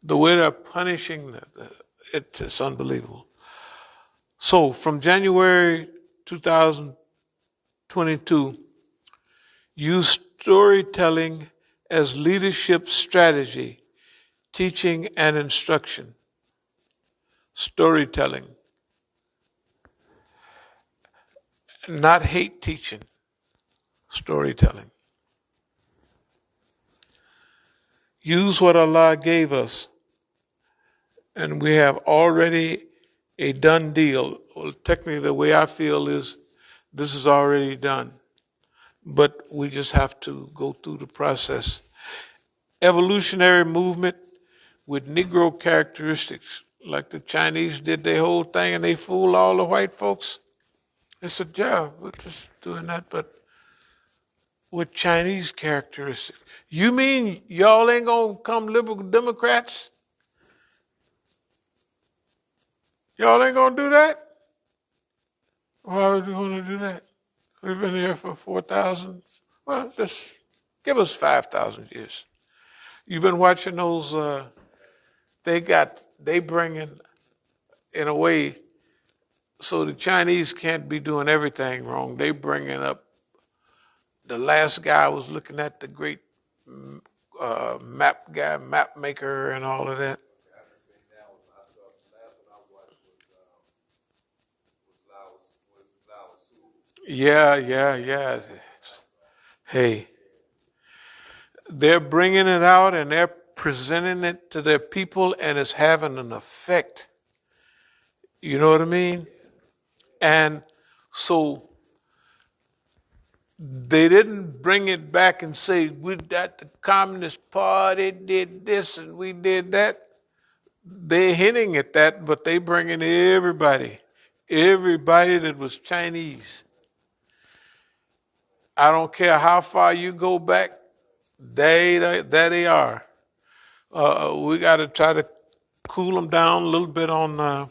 The way they're punishing it's unbelievable. So from January 2022, use storytelling as leadership strategy, teaching and instruction. Storytelling, not hate teaching, storytelling. Use what Allah gave us, and we have already a done deal. Well, technically, the way I feel is this is already done, but we just have to go through the process. Evolutionary movement with Negro characteristics, like the Chinese did their whole thing and they fooled all the white folks. They said, yeah, we're just doing that, but with Chinese characteristics. You mean y'all ain't gonna come liberal Democrats? Y'all ain't gonna do that? Why would you want to do that? We've been here for 4,000. Well, just give us 5,000 years. You've been watching those. They bring in a way, so the Chinese can't be doing everything wrong. They bringing up. The last guy was looking at the great map maker, and all of that. Yeah. Hey, they're bringing it out and they're presenting it to their people, and it's having an effect. You know what I mean? And so they didn't bring it back and say, that the Communist Party did this and we did that. They're hinting at that, but they bring in everybody that was Chinese. I don't care how far you go back, there they are. We got to try to cool them down a little bit on,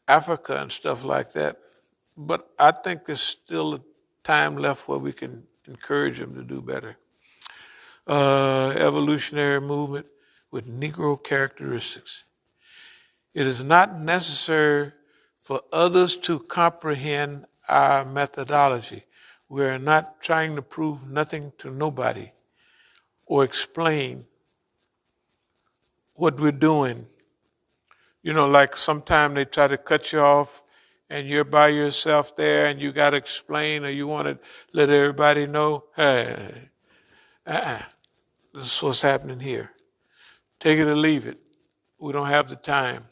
Africa and stuff like that. But I think there's still a time left where we can encourage them to do better. Evolutionary movement with Negro characteristics. It is not necessary for others to comprehend our methodology. We are not trying to prove nothing to nobody or explain what we're doing. Like sometimes they try to cut you off and you're by yourself there and you got to explain, or you want to let everybody know, hey, this is what's happening here. Take it or leave it. We don't have the time.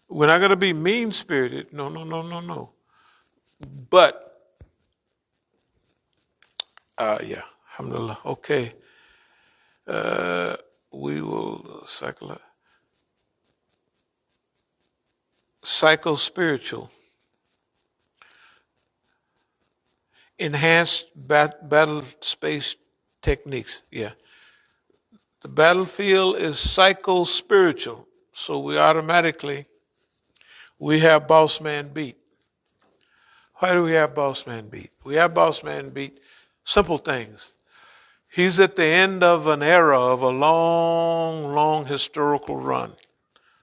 We're not going to be mean-spirited. No. But, alhamdulillah. Okay. We will psycho-spiritual. Enhanced battle space techniques. Yeah. The battlefield is psycho-spiritual. So we have boss man beat. Why do we have boss man beat? We have boss man beat simple things. He's at the end of an era of a long, long historical run.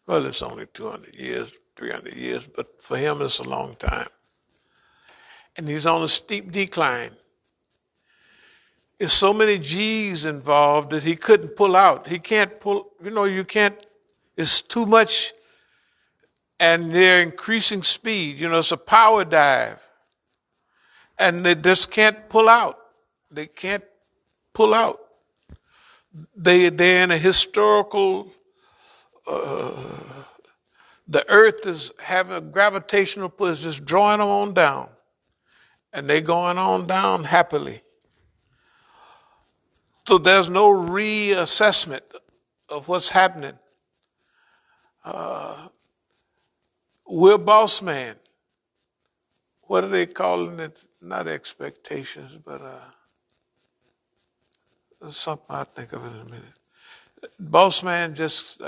Well, it's only 200 years, 300 years, but for him it's a long time. And he's on a steep decline. There's so many G's involved that he couldn't pull out. He can't pull, you can't, it's too much, and they're increasing speed. It's a power dive. And they just can't pull out. They can't pull out. They're in a historical, the earth is having a gravitational pull, it's just drawing them on down. And they're going on down happily. So there's no reassessment of what's happening. We're boss man. What are they calling it? Not expectations, but something I'll think of in a minute. Boss man just,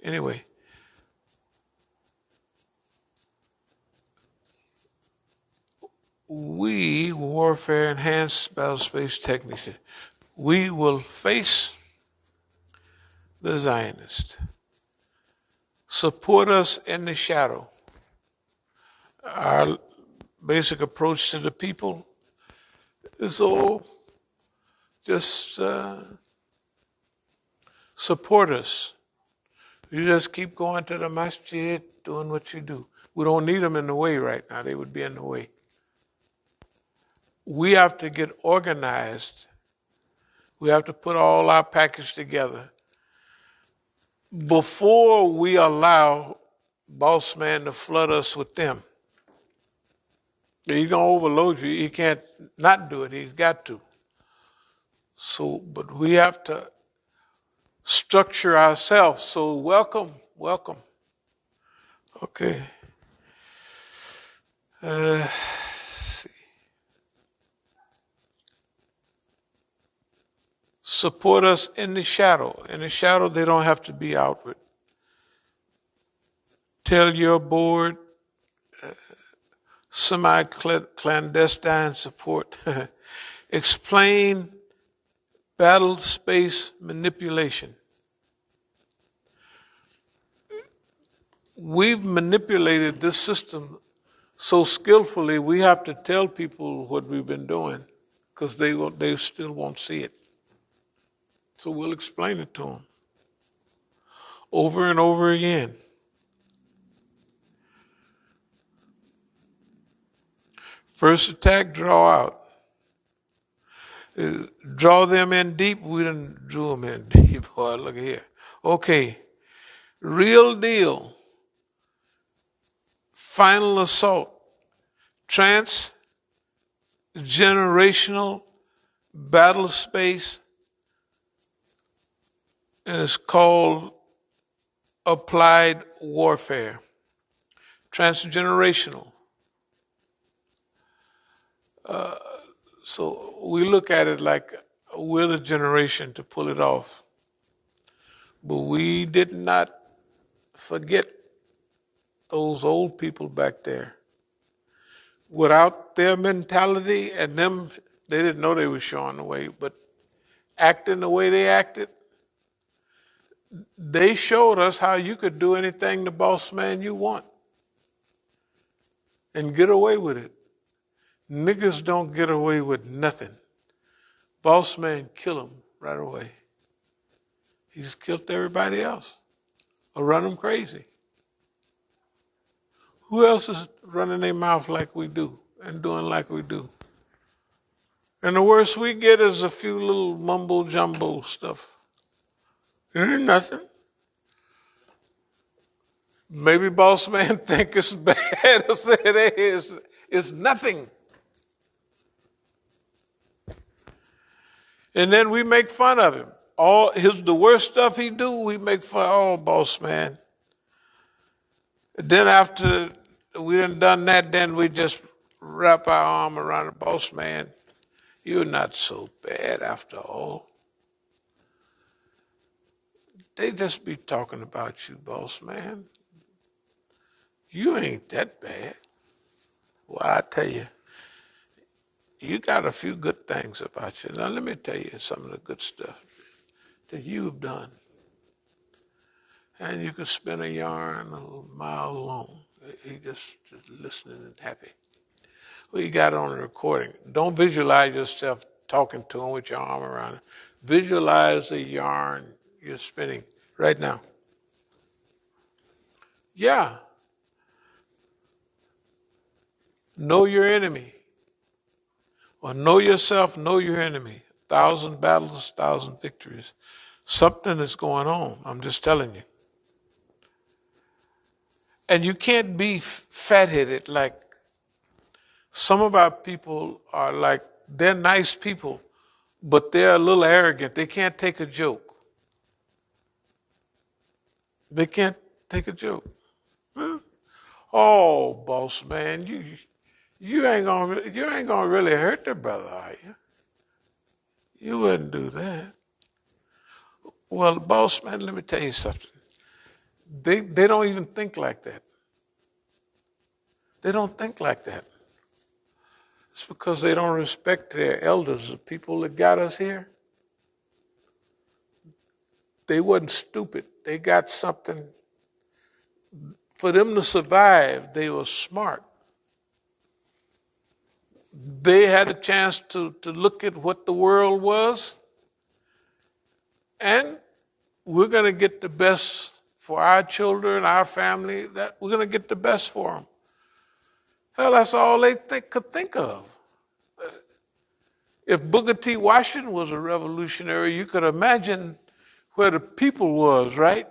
anyway. we, warfare enhanced battle space technician, we will face the Zionists. Support us in the shadow. Our basic approach to the people is just support us. You just keep going to the Masjid, doing what you do. We don't need them in the way right now. They would be in the way. We have to get organized. We have to put all our package together before we allow boss man to flood us with them. He's going to overload you. He can't not do it. He's got to. So, but we have to structure ourselves. So welcome. Okay. Let's see. Support us in the shadow. In the shadow, they don't have to be outward. Tell your board, semi-clandestine support. Explain battle space manipulation. We've manipulated this system so skillfully, we have to tell people what we've been doing because they still won't see it. So we'll explain it to them over and over again. First attack, draw out. Draw them in deep. We didn't drew them in deep. Boy, look here. Okay. Real deal. Final assault. Transgenerational battle space. And it's called applied warfare. Transgenerational. So we look at it like we're the generation to pull it off. But we did not forget those old people back there. Without their mentality and them, they didn't know they were showing the way, but acting the way they acted, they showed us how you could do anything the boss man you want and get away with it. Niggas don't get away with nothing. Boss man kill them right away. He's killed everybody else or run them crazy. Who else is running their mouth like we do and doing like we do? And the worst we get is a few little mumbo jumbo stuff. It ain't nothing. Maybe boss man think it's bad as it is. It's nothing. And then we make fun of him. The worst stuff he do, we make fun. Oh, boss man. Then after we done that, then we just wrap our arm around the boss man. You're not so bad after all. They just be talking about you, boss man. You ain't that bad. Well, I tell you, you got a few good things about you. Now, let me tell you some of the good stuff that you've done. And you can spin a yarn a mile long. He just listening and happy. Well, you got it on a recording. Don't visualize yourself talking to him with your arm around him. Visualize the yarn you're spinning right now. Yeah. Know your enemy. Or know yourself, know your enemy. 1,000 battles, 1,000 victories. Something is going on. I'm just telling you. And you can't be fat-headed like some of our people are like, they're nice people, but they're a little arrogant. They can't take a joke. They can't take a joke. Huh? Oh, boss man, you ain't gonna really hurt the brother, are you? You wouldn't do that. Well, boss man, let me tell you something. They don't even think like that. They don't think like that. It's because they don't respect their elders, the people that got us here. They wasn't stupid. They got something. For them to survive, they were smart. They had a chance to look at what the world was, and we're going to get the best for our children, our family. That we're going to get the best for them. Hell, that's all they could think of. If Booker T. Washington was a revolutionary, you could imagine where the people was, right?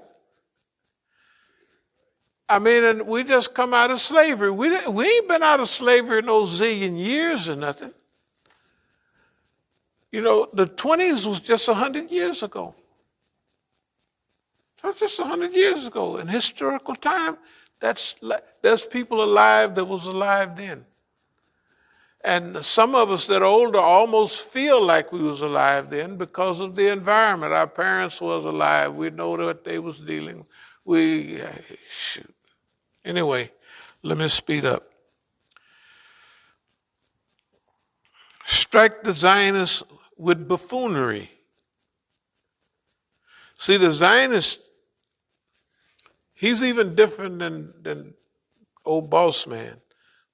I mean, and we just come out of slavery. We ain't been out of slavery no zillion years or nothing. You know, the 20s was just 100 years ago. That was just 100 years ago. In historical time, there's people alive that was alive then. And some of us that are older almost feel like we was alive then because of the environment. Our parents was alive. We know what they was dealing with. Shoot. Anyway, let me speed up. Strike the Zionists with buffoonery. See, the Zionist, he's even different than old boss man.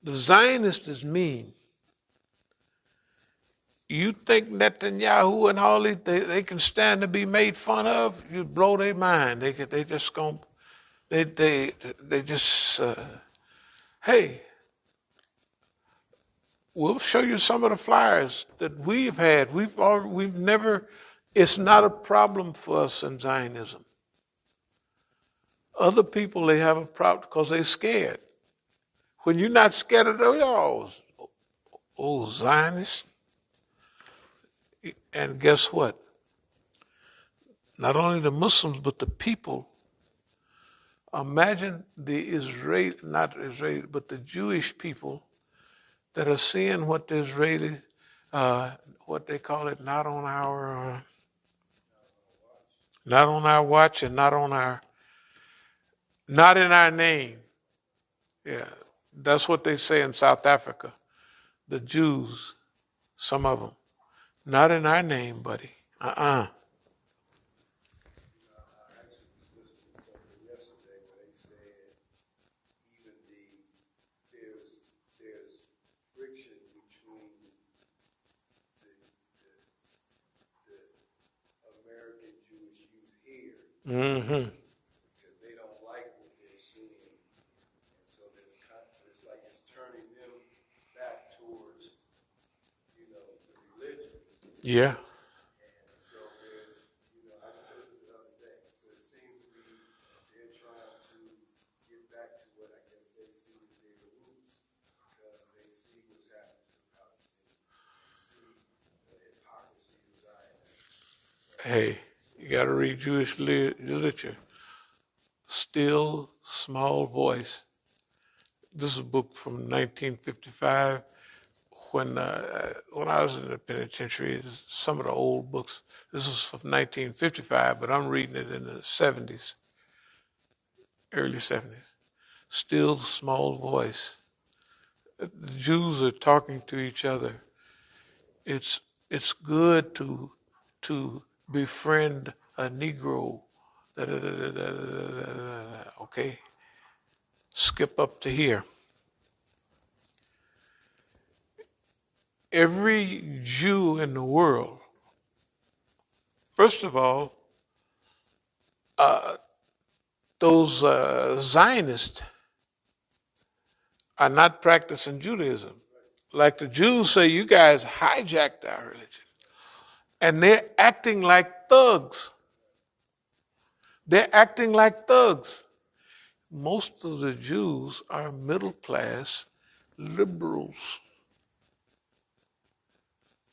The Zionist is mean. You think Netanyahu and all these, they can stand to be made fun of? You blow their mind. They just hey, we'll show you some of the flyers that we've had. We've never. It's not a problem for us in Zionism. Other people, they have a problem because they're scared. When you're not scared of those, Zionists. And guess what? Not only the Muslims, but the people. Imagine the not Israeli, but the Jewish people that are seeing what the Israeli, what they call it, not on our watch and not in our name. Yeah, that's what they say in South Africa. The Jews, some of them, not in our name, buddy. Mm-hmm. Because they don't like what they're seeing, and so it's like it's turning them back towards, the religion. Yeah. And so there's, I just heard this the other day. So it seems to be they're trying to get back to what I guess they see as their roots, because they see what's happening to the Palestinians. They see the hypocrisy of Zion. Hey. You got to read Jewish literature. Still, Small Voice. This is a book from 1955. When I was in the penitentiary, some of the old books. This is from 1955, but I'm reading it in the 70s, early 70s. Still, Small Voice. The Jews are talking to each other. It's good to befriend a Negro. Okay, skip up to here. Every Jew in the world, first of all, those Zionists are not practicing Judaism. Like the Jews say, you guys hijacked our religion. And they're acting like thugs. They're acting like thugs. Most of the Jews are middle class liberals.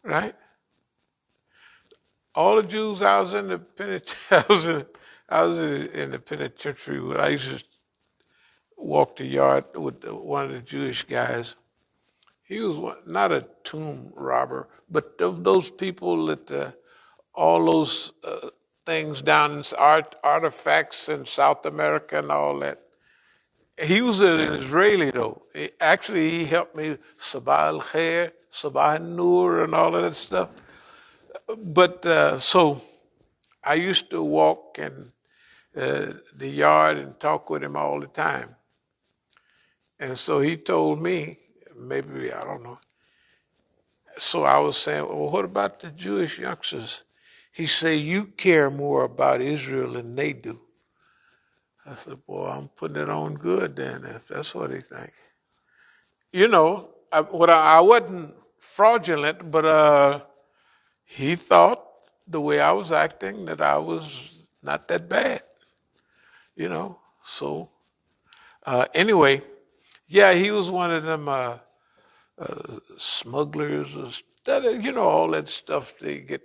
Right? All the Jews I was in the penitentiary, I was in the penitentiary where I used to walk the yard with one of the Jewish guys. He was not a tomb robber, but those people that all those things down in artifacts in South America and all that. He was an Israeli though. Actually, he helped me Sabah al-Khair, Sabah al-Nur, and all of that stuff. But so I used to walk in the yard and talk with him all the time. And so he told me, maybe, I don't know. So I was saying, well, what about the Jewish youngsters? He said, you care more about Israel than they do. I said, boy, I'm putting it on good then, if that's what he thinks. You know, I wasn't fraudulent, but he thought the way I was acting that I was not that bad, you know. So anyway, yeah, he was one of them smugglers, you know, all that stuff they get,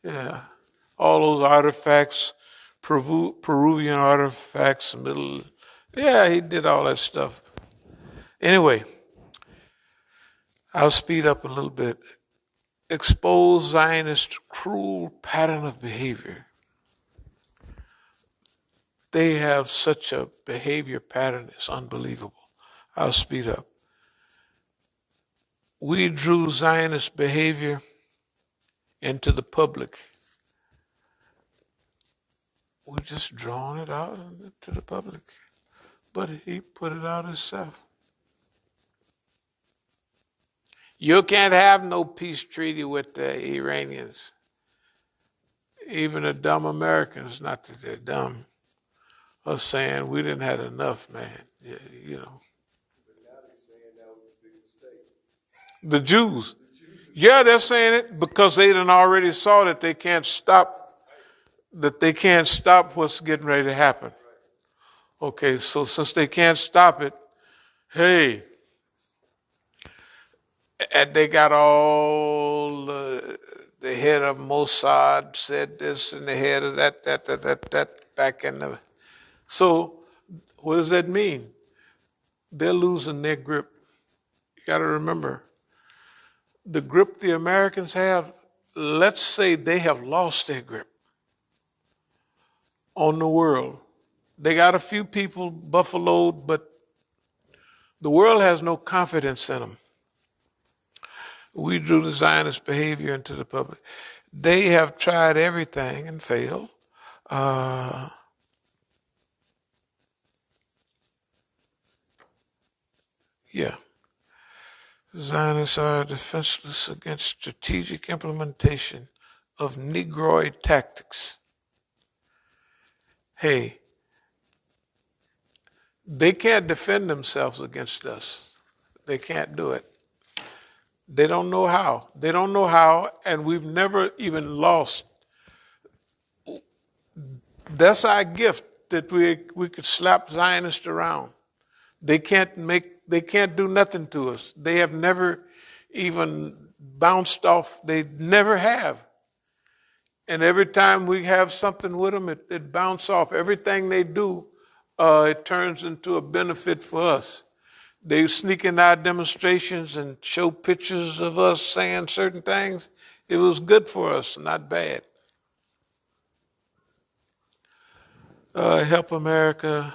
yeah, all those artifacts, Peruvian artifacts, yeah, he did all that stuff. Anyway, I'll speed up a little bit. Expose Zionist cruel pattern of behavior. They have such a behavior pattern, it's unbelievable. I'll speed up. We drew Zionist behavior into the public. We just drawn it out into the public. But he put it out himself. You can't have no peace treaty with the Iranians. Even the dumb Americans, not that they're dumb, are saying we didn't have enough, man. Yeah, you know. But now they're saying that was a big mistake. The Jews. Yeah, they're saying it because they done already saw that they can't stop what's getting ready to happen. Okay, so since they can't stop it, hey, and they got all the head of Mossad said this and the head of that back in the. So what does that mean? They're losing their grip. You got to remember, the grip the Americans have, let's say they have lost their grip on the world. They got a few people buffaloed, but the world has no confidence in them. We drew the Zionist behavior into the public. They have tried everything and failed. Yeah. Zionists are defenseless against strategic implementation of Negroid tactics. Hey, they can't defend themselves against us. They can't do it. They don't know how. They don't know how, and we've never even lost. That's our gift, that we could slap Zionists around. They can't do nothing to us. They have never even bounced off. They never have. And every time we have something with them, it bounces off. Everything they do, it turns into a benefit for us. They sneak in our demonstrations and show pictures of us saying certain things. It was good for us, not bad. Help America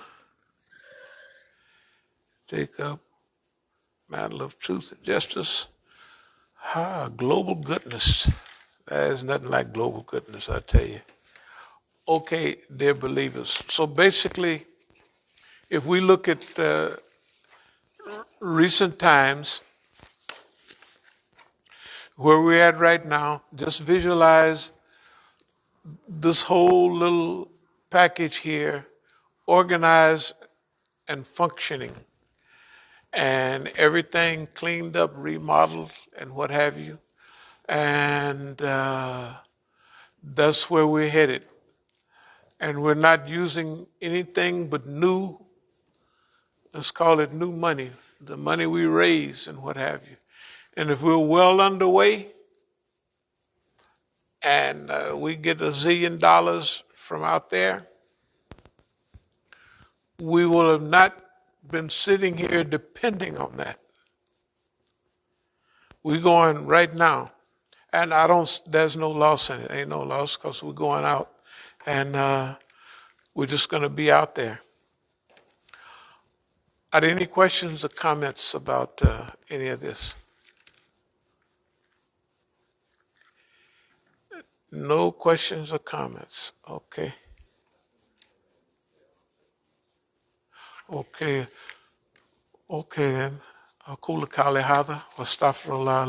take up matter of truth and justice. Global goodness. There's nothing like global goodness, I tell you. Okay, dear believers. So basically, if we look at recent times, where we're at right now, just visualize this whole little package here, organized and functioning, and everything cleaned up, remodeled, and what have you. And that's where we're headed. And we're not using anything but new, let's call it new money, the money we raise and what have you. And if we're well underway and we get $1 zillion from out there, we will have not been sitting here depending on that. We're going right now. And there's no loss in it. Ain't no loss because we're going out and we're just going to be out there. Are there any questions or comments about any of this? No questions or comments. Okay. Okay. Okay then. أقول قولي هذا واستغفر الله